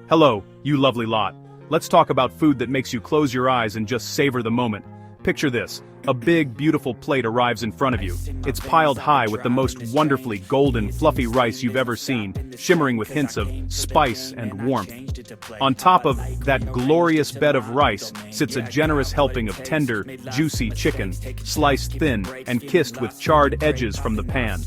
Hello, you lovely lot. Let's talk about food that makes you close your eyes and just savor the moment. Picture this. A big, beautiful plate arrives in front of you. It's piled high with the most wonderfully golden, fluffy rice you've ever seen, shimmering with hints of spice and warmth. On top of that glorious bed of rice sits a generous helping of tender, juicy chicken, sliced thin and kissed with charred edges from the pan.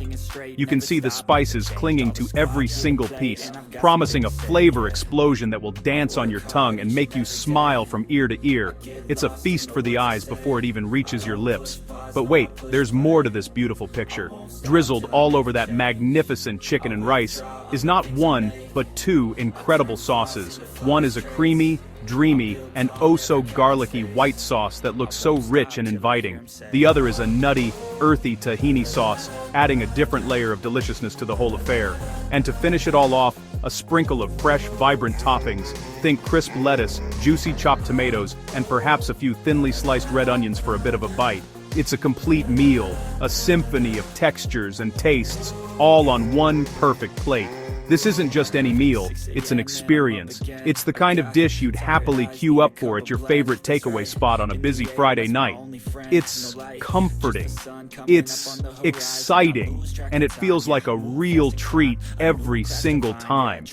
You can see the spices clinging to every single piece, promising a flavor explosion that will dance on your tongue and make you smile from ear to ear. It's a feast for the eyes before it even reaches your lips. But wait, there's more to this beautiful picture. Drizzled all over that magnificent chicken and rice is not one, but two incredible sauces. One is a creamy, dreamy, and oh-so-garlicky white sauce that looks so rich and inviting. The other is a nutty, earthy tahini sauce, adding a different layer of deliciousness to the whole affair. And to finish it all off, a sprinkle of fresh, vibrant toppings. Think crisp lettuce, juicy chopped tomatoes, and perhaps a few thinly sliced red onions for a bit of a bite. It's a complete meal, a symphony of textures and tastes, all on one perfect plate. This isn't just any meal, it's an experience. It's the kind of dish you'd happily queue up for at your favorite takeaway spot on a busy Friday night. It's comforting, it's exciting, and it feels like a real treat every single time.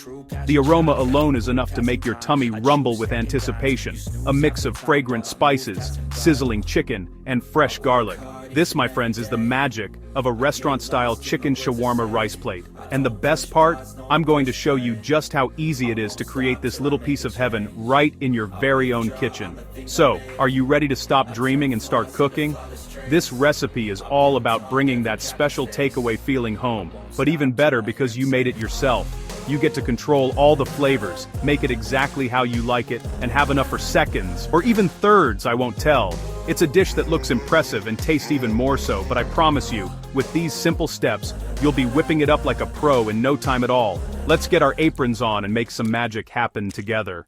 The aroma alone is enough to make your tummy rumble with anticipation, a mix of fragrant spices, sizzling chicken, and fresh garlic. This, my friends, is the magic of a restaurant-style chicken shawarma rice plate. And the best part? I'm going to show you just how easy it is to create this little piece of heaven right in your very own kitchen. So, are you ready to stop dreaming and start cooking? This recipe is all about bringing that special takeaway feeling home, but even better because you made it yourself. You get to control all the flavors, make it exactly how you like it, and have enough for seconds, or even thirds, I won't tell. It's a dish that looks impressive and tastes even more so, but I promise you, with these simple steps, you'll be whipping it up like a pro in no time at all. Let's get our aprons on and make some magic happen together.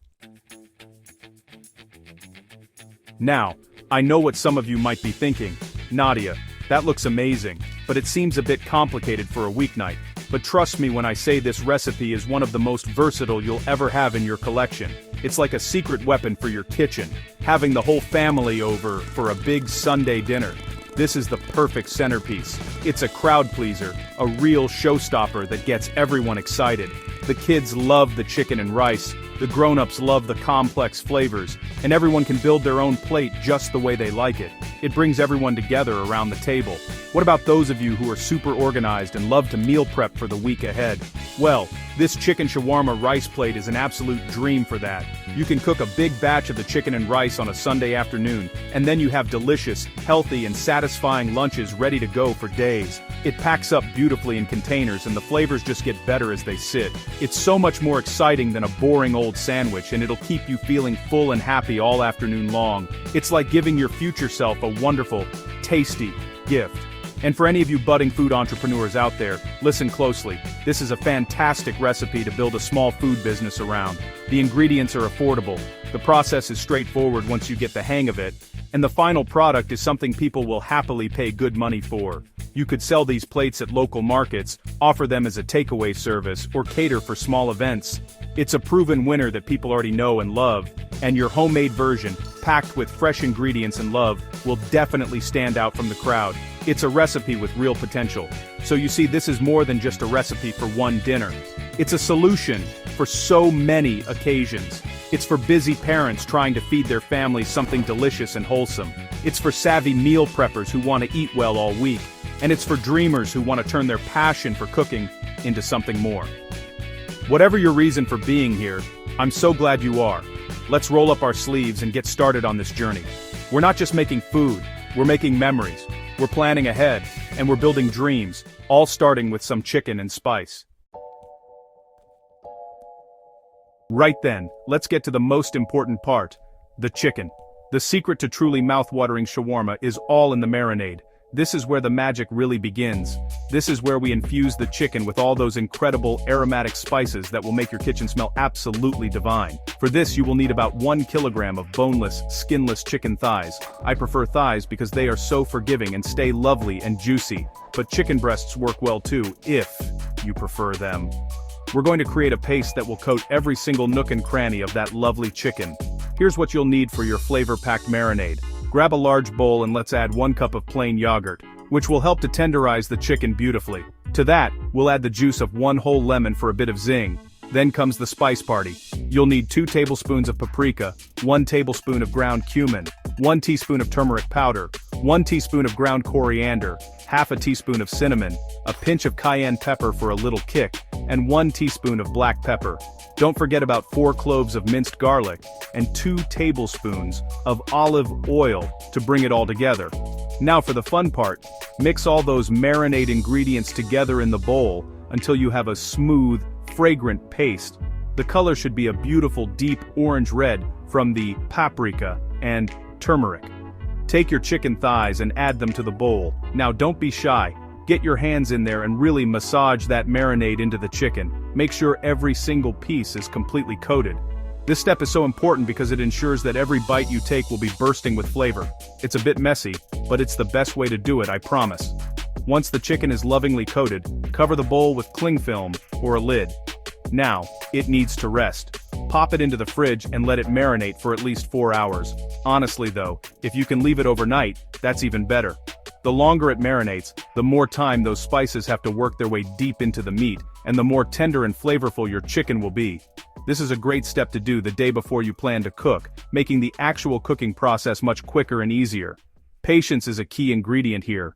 Now, I know what some of you might be thinking. Nadia, that looks amazing, but it seems a bit complicated for a weeknight. But trust me when I say this recipe is one of the most versatile you'll ever have in your collection. It's like a secret weapon for your kitchen, having the whole family over for a big Sunday dinner. This is the perfect centerpiece. It's a crowd pleaser, a real showstopper that gets everyone excited. The kids love the chicken and rice, the grown-ups love the complex flavors, and everyone can build their own plate just the way they like it. It brings everyone together around the table. What about those of you who are super organized and love to meal prep for the week ahead? Well, this chicken shawarma rice plate is an absolute dream for that. You can cook a big batch of the chicken and rice on a Sunday afternoon, and then you have delicious, healthy, and satisfying lunches ready to go for days. It packs up beautifully in containers and the flavors just get better as they sit. It's so much more exciting than a boring old sandwich, and it'll keep you feeling full and happy all afternoon long. It's like giving your future self a wonderful, tasty gift. And for any of you budding food entrepreneurs out there, listen closely. This is a fantastic recipe to build a small food business around. The ingredients are affordable, the process is straightforward once you get the hang of it, and the final product is something people will happily pay good money for. You could sell these plates at local markets, offer them as a takeaway service, or cater for small events. It's a proven winner that people already know and love, and your homemade version, packed with fresh ingredients and love, will definitely stand out from the crowd. It's a recipe with real potential. So you see, this is more than just a recipe for one dinner. It's a solution for so many occasions. It's for busy parents trying to feed their families something delicious and wholesome. It's for savvy meal preppers who want to eat well all week. And it's for dreamers who want to turn their passion for cooking into something more. Whatever your reason for being here, I'm so glad you are. Let's roll up our sleeves and get started on this journey. We're not just making food, we're making memories. We're planning ahead, and we're building dreams, all starting with some chicken and spice. Right then, let's get to the most important part, the chicken. The secret to truly mouth-watering shawarma is all in the marinade. This is where the magic really begins. This is where we infuse the chicken with all those incredible aromatic spices that will make your kitchen smell absolutely divine. For this you will need about 1 kilogram of boneless, skinless chicken thighs. I prefer thighs because they are so forgiving and stay lovely and juicy, but chicken breasts work well too, if you prefer them. We're going to create a paste that will coat every single nook and cranny of that lovely chicken. Here's what you'll need for your flavor-packed marinade. Grab a large bowl and let's add 1 cup of plain yogurt, which will help to tenderize the chicken beautifully. To that, we'll add the juice of 1 whole lemon for a bit of zing. Then comes the spice party. You'll need 2 tablespoons of paprika, 1 tablespoon of ground cumin, 1 teaspoon of turmeric powder, 1 teaspoon of ground coriander, half a teaspoon of cinnamon, a pinch of cayenne pepper for a little kick, and 1 teaspoon of black pepper. Don't forget about 4 cloves of minced garlic, and 2 tablespoons of olive oil to bring it all together. Now for the fun part, mix all those marinade ingredients together in the bowl until you have a smooth, fragrant paste. The color should be a beautiful deep orange red from the paprika and turmeric. Take your chicken thighs and add them to the bowl. Now don't be shy. Get your hands in there and really massage that marinade into the chicken. Make sure every single piece is completely coated. This step is so important because it ensures that every bite you take will be bursting with flavor. It's a bit messy, but it's the best way to do it, I promise. Once the chicken is lovingly coated, cover the bowl with cling film or a lid. Now, it needs to rest. Pop it into the fridge and let it marinate for at least 4 hours. Honestly though, if you can leave it overnight, that's even better. The longer it marinates, the more time those spices have to work their way deep into the meat, and the more tender and flavorful your chicken will be. This is a great step to do the day before you plan to cook, making the actual cooking process much quicker and easier. Patience is a key ingredient here.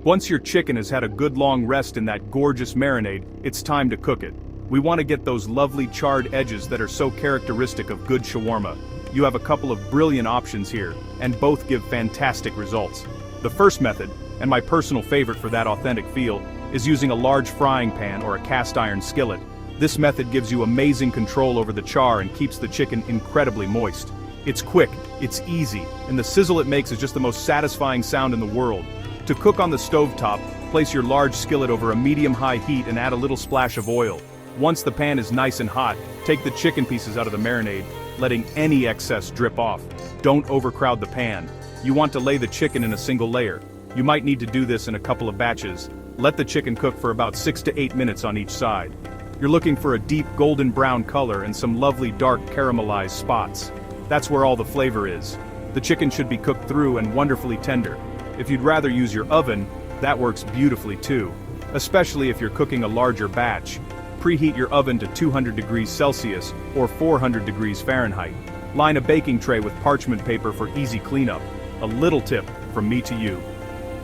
Once your chicken has had a good long rest in that gorgeous marinade, it's time to cook it. We want to get those lovely charred edges that are so characteristic of good shawarma. You have a couple of brilliant options here, and both give fantastic results. The first method, and my personal favorite for that authentic feel, is using a large frying pan or a cast iron skillet. This method gives you amazing control over the char and keeps the chicken incredibly moist. It's quick, it's easy, and the sizzle it makes is just the most satisfying sound in the world. To cook on the stovetop, place your large skillet over a medium-high heat and add a little splash of oil. Once the pan is nice and hot, take the chicken pieces out of the marinade, letting any excess drip off. Don't overcrowd the pan. You want to lay the chicken in a single layer. You might need to do this in a couple of batches. Let the chicken cook for about 6 to 8 minutes on each side. You're looking for a deep golden brown color and some lovely dark caramelized spots. That's where all the flavor is. The chicken should be cooked through and wonderfully tender. If you'd rather use your oven, that works beautifully too, especially if you're cooking a larger batch. Preheat your oven to 200 degrees Celsius or 400 degrees Fahrenheit. Line a baking tray with parchment paper for easy cleanup. A little tip from me to you.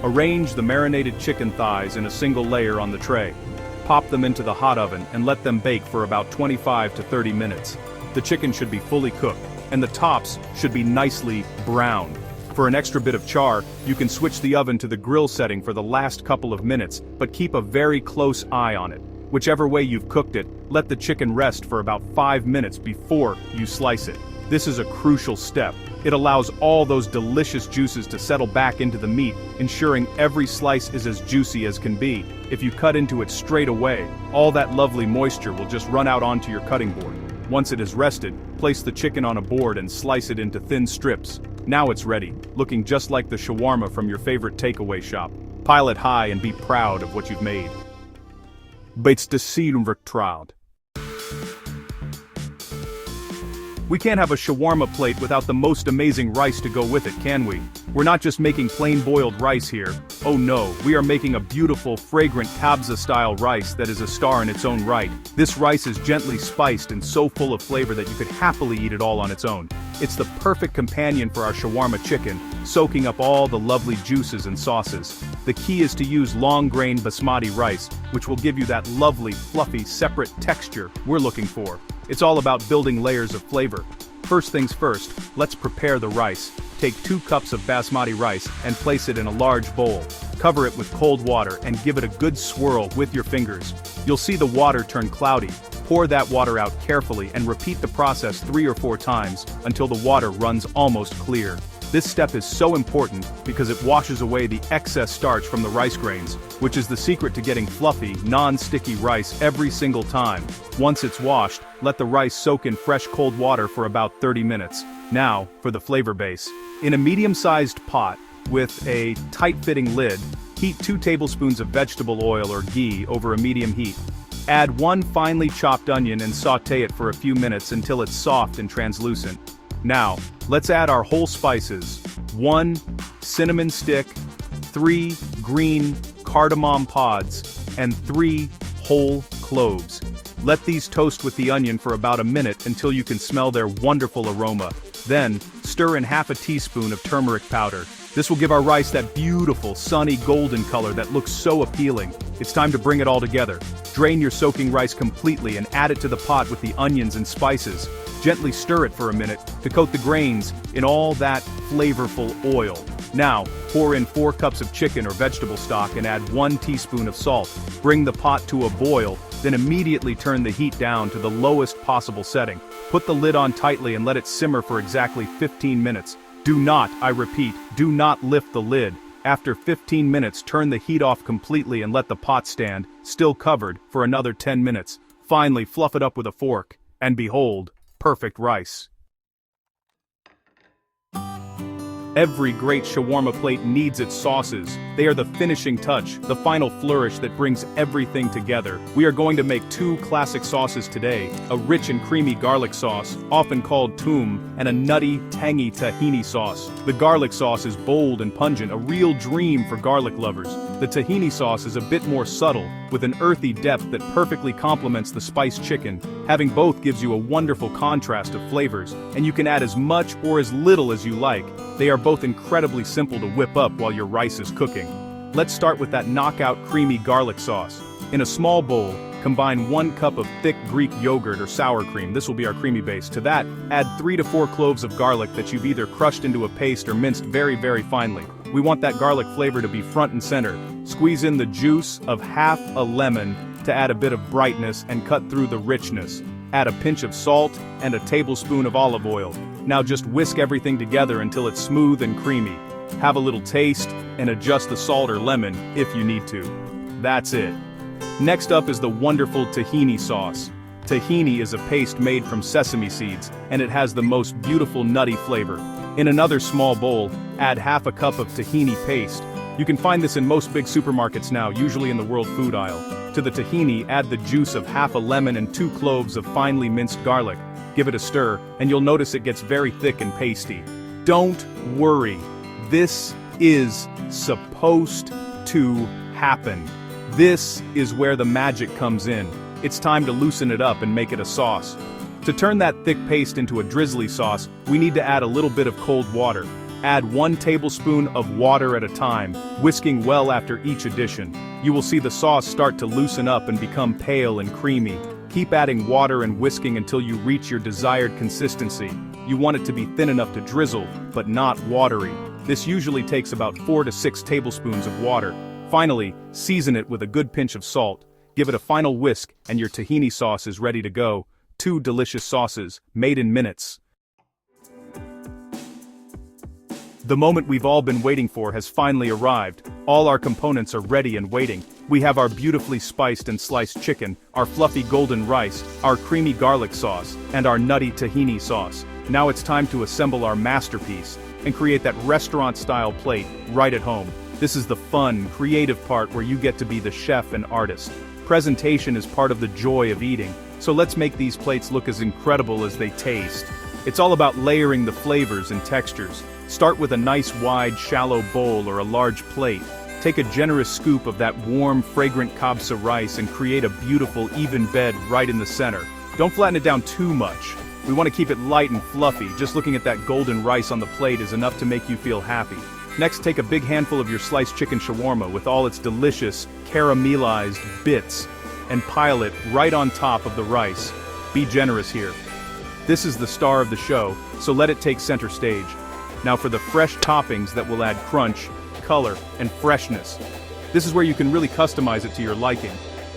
Arrange the marinated chicken thighs in a single layer on the tray. Pop them into the hot oven and let them bake for about 25 to 30 minutes. The chicken should be fully cooked, and the tops should be nicely browned. For an extra bit of char, you can switch the oven to the grill setting for the last couple of minutes, but keep a very close eye on it. Whichever way you've cooked it, let the chicken rest for about 5 minutes before you slice it. This is a crucial step. It allows all those delicious juices to settle back into the meat, ensuring every slice is as juicy as can be. If you cut into it straight away, all that lovely moisture will just run out onto your cutting board. Once it is rested, place the chicken on a board and slice it into thin strips. Now it's ready, looking just like the shawarma from your favorite takeaway shop. Pile it high and be proud of what you've made. It's the vertraut. We can't have a shawarma plate without the most amazing rice to go with it, can we? We're not just making plain boiled rice here. Oh no, we are making a beautiful, fragrant Kabsa-style rice that is a star in its own right. This rice is gently spiced and so full of flavor that you could happily eat it all on its own. It's the perfect companion for our shawarma chicken, soaking up all the lovely juices and sauces. The key is to use long-grain basmati rice, which will give you that lovely, fluffy, separate texture we're looking for. It's all about building layers of flavor. First things first, let's prepare the rice. Take 2 cups of basmati rice and place it in a large bowl. Cover it with cold water and give it a good swirl with your fingers. You'll see the water turn cloudy. Pour that water out carefully and repeat the process 3 or 4 times until the water runs almost clear. This step is so important because it washes away the excess starch from the rice grains, which is the secret to getting fluffy, non-sticky rice every single time. Once it's washed, let the rice soak in fresh cold water for about 30 minutes. Now, for the flavor base. In a medium-sized pot, with a tight-fitting lid, Heat 2 tablespoons of vegetable oil or ghee over a medium heat. Add 1 finely chopped onion and sauté it for a few minutes until it's soft and translucent. Now, let's add our whole spices. 1 cinnamon stick, 3 green cardamom pods, and 3 whole cloves. Let these toast with the onion for about a minute until you can smell their wonderful aroma. Then, stir in half a teaspoon of turmeric powder. This will give our rice that beautiful, sunny golden color that looks so appealing. It's time to bring it all together. Drain your soaking rice completely and add it to the pot with the onions and spices. Gently stir it for a minute to coat the grains in all that flavorful oil. Now, pour in 4 cups of chicken or vegetable stock and add 1 teaspoon of salt. Bring the pot to a boil, then immediately turn the heat down to the lowest possible setting. Put the lid on tightly and let it simmer for exactly 15 minutes. Do not, I repeat, do not lift the lid. After 15 minutes, turn the heat off completely and let the pot stand, still covered, for another 10 minutes. Finally, fluff it up with a fork. And behold, perfect rice. Every great shawarma plate needs its sauces. They are the finishing touch, the final flourish that brings everything together. We are going to make 2 classic sauces today, a rich and creamy garlic sauce, often called toum, and a nutty, tangy tahini sauce. The garlic sauce is bold and pungent, a real dream for garlic lovers. The tahini sauce is a bit more subtle, with an earthy depth that perfectly complements the spiced chicken. Having both gives you a wonderful contrast of flavors, and you can add as much or as little as you like. They are both incredibly simple to whip up while your rice is cooking. Let's start with that knockout creamy garlic sauce. In a small bowl, combine 1 cup of thick Greek yogurt or sour cream. This will be our creamy base. To that, add 3 to 4 cloves of garlic that you've either crushed into a paste or minced very, very finely. We want that garlic flavor to be front and center. Squeeze in the juice of half a lemon to add a bit of brightness and cut through the richness. Add a pinch of salt and a tablespoon of olive oil. Now just whisk everything together until it's smooth and creamy. Have a little taste and adjust the salt or lemon if you need to. That's it. Next up is the wonderful tahini sauce. Tahini is a paste made from sesame seeds, and it has the most beautiful nutty flavor. In another small bowl, add half a cup of tahini paste. You can find this in most big supermarkets now, usually in the world food aisle. To the tahini, add the juice of half a lemon and 2 cloves of finely minced garlic. Give it a stir, and you'll notice it gets very thick and pasty. Don't worry. This is supposed to happen. This is where the magic comes in. It's time to loosen it up and make it a sauce. To turn that thick paste into a drizzly sauce, we need to add a little bit of cold water. Add 1 tablespoon of water at a time, whisking well after each addition. You will see the sauce start to loosen up and become pale and creamy. Keep adding water and whisking until you reach your desired consistency. You want it to be thin enough to drizzle, but not watery. This usually takes about 4 to 6 tablespoons of water. Finally, season it with a good pinch of salt. Give it a final whisk and your tahini sauce is ready to go. 2 delicious sauces, made in minutes. The moment we've all been waiting for has finally arrived. All our components are ready and waiting. We have our beautifully spiced and sliced chicken, our fluffy golden rice, our creamy garlic sauce, and our nutty tahini sauce. Now it's time to assemble our masterpiece and create that restaurant-style plate right at home. This is the fun, creative part where you get to be the chef and artist. Presentation is part of the joy of eating, so let's make these plates look as incredible as they taste. It's all about layering the flavors and textures. Start with a nice wide, shallow bowl or a large plate. Take a generous scoop of that warm, fragrant Kabsa rice and create a beautiful, even bed right in the center. Don't flatten it down too much. We want to keep it light and fluffy. Just looking at that golden rice on the plate is enough to make you feel happy. Next, take a big handful of your sliced chicken shawarma with all its delicious, caramelized bits and pile it right on top of the rice. Be generous here. This is the star of the show, so let it take center stage. Now for the fresh toppings that will add crunch, color, and freshness. This is where you can really customize it to your liking.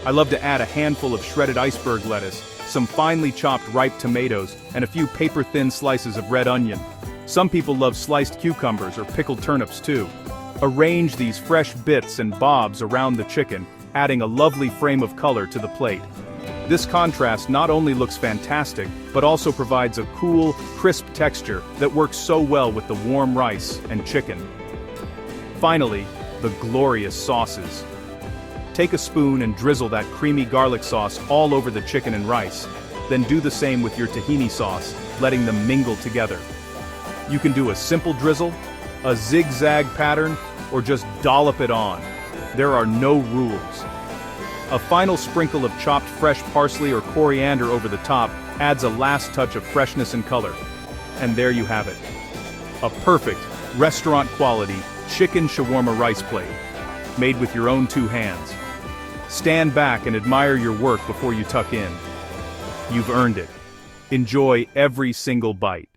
I love to add a handful of shredded iceberg lettuce, some finely chopped ripe tomatoes, and a few paper-thin slices of red onion. Some people love sliced cucumbers or pickled turnips too. Arrange these fresh bits and bobs around the chicken, adding a lovely frame of color to the plate. This contrast not only looks fantastic, but also provides a cool, crisp texture that works so well with the warm rice and chicken. Finally, the glorious sauces. Take a spoon and drizzle that creamy garlic sauce all over the chicken and rice, then do the same with your tahini sauce, letting them mingle together. You can do a simple drizzle, a zigzag pattern, or just dollop it on. There are no rules. A final sprinkle of chopped fresh parsley or coriander over the top adds a last touch of freshness and color. And there you have it. A perfect, restaurant-quality, chicken shawarma rice plate, made with your own two hands. Stand back and admire your work before you tuck in. You've earned it. Enjoy every single bite.